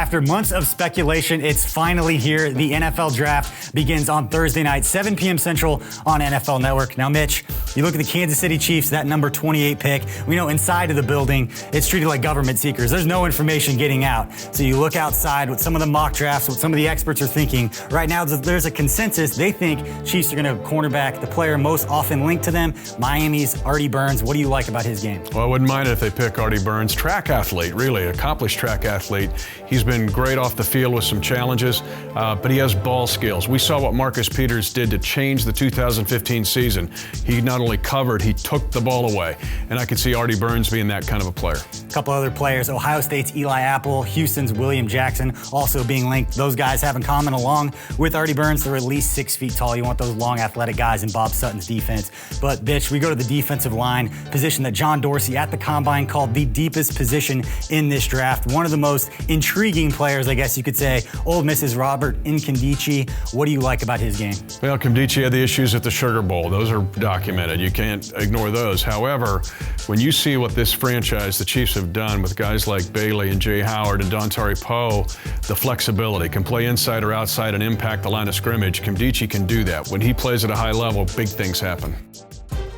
After months of speculation, it's finally here. The NFL Draft begins on Thursday night, 7 p.m. Central on NFL Network. Now, Mitch, you look at the Kansas City Chiefs, that number 28 pick. We know inside of the building, it's treated like government secrets. There's no information getting out. So you look outside with some of the mock drafts, what some of the experts are thinking. Right now, there's a consensus. They think Chiefs are going to cornerback the player most often linked to them, Miami's Artie Burns. What do you like about his game? Well, I wouldn't mind it if they pick Artie Burns. Track athlete, really, accomplished track athlete. He's been great off the field with some challenges, but he has ball skills. We saw what Marcus Peters did to change the 2015 season. He not only covered, he took the ball away. And I could see Artie Burns being that kind of a player. A couple other players, Ohio State's Eli Apple, Houston's William Jackson, also being linked. Those guys have in common, along with Artie Burns, they're at least 6 feet tall. You want those long, athletic guys in Bob Sutton's defense. But, bitch, we go to the defensive line, position that John Dorsey at the Combine called the deepest position in this draft. One of the most intriguing players, I guess you could say. Ole Miss's Robert Nkemdiche. What do you like about his game? Well, Nkemdiche had the issues at the Sugar Bowl. Those are documented. You can't ignore those. However, when you see what this franchise, the Chiefs, have done with guys like Bailey and Jay Howard and Dontari Poe, the flexibility, can play inside or outside and impact the line of scrimmage. Nkemdiche can do that. When he plays at a high level, big things happen.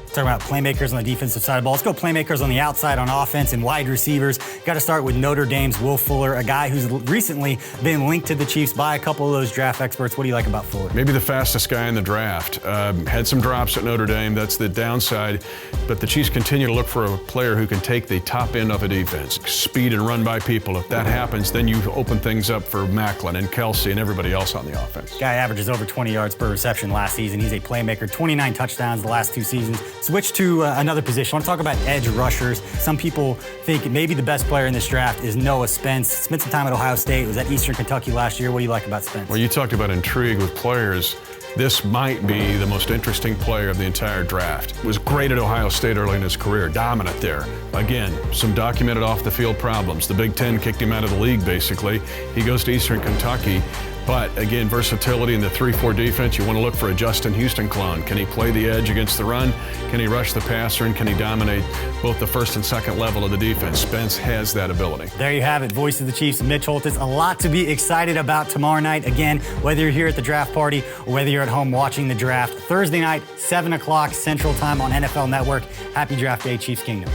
Talking about playmakers on the defensive side of the ball. Let's go playmakers on the outside on offense and wide receivers. Got to start with Notre Dame's Will Fuller, a guy who's recently been linked to the Chiefs by a couple of those draft experts. What do you like about Fuller? Maybe the fastest guy in the draft. Had some drops at Notre Dame. That's the downside. But the Chiefs continue to look for a player who can take the top end of a defense, speed and run by people. If that happens, then you open things up for Macklin and Kelsey and everybody else on the offense. Guy averages over 20 yards per reception last season. He's a playmaker, 29 touchdowns the last 2 seasons. Switch to another position. I want to talk about edge rushers. Some people think maybe the best player in this draft is Noah Spence. Spent some time at Ohio State, was at Eastern Kentucky last year. What do you like about Spence? Well, you talked about intrigue with players. This might be the most interesting player of the entire draft. Was great at Ohio State early in his career, dominant there. Again, some documented off-the-field problems. The Big Ten kicked him out of the league, basically. He goes to Eastern Kentucky. But again, versatility in the 3-4 defense. You want to look for a Justin Houston clone. Can he play the edge against the run? Can he rush the passer? And can he dominate both the first and second level of the defense? Spence has that ability. There you have it. Voice of the Chiefs, Mitch Holthus. A lot to be excited about tomorrow night. Again, whether you're here at the draft party or whether you're at home watching the draft. Thursday night, 7 o'clock Central Time on NFL Network. Happy Draft Day, Chiefs Kingdom.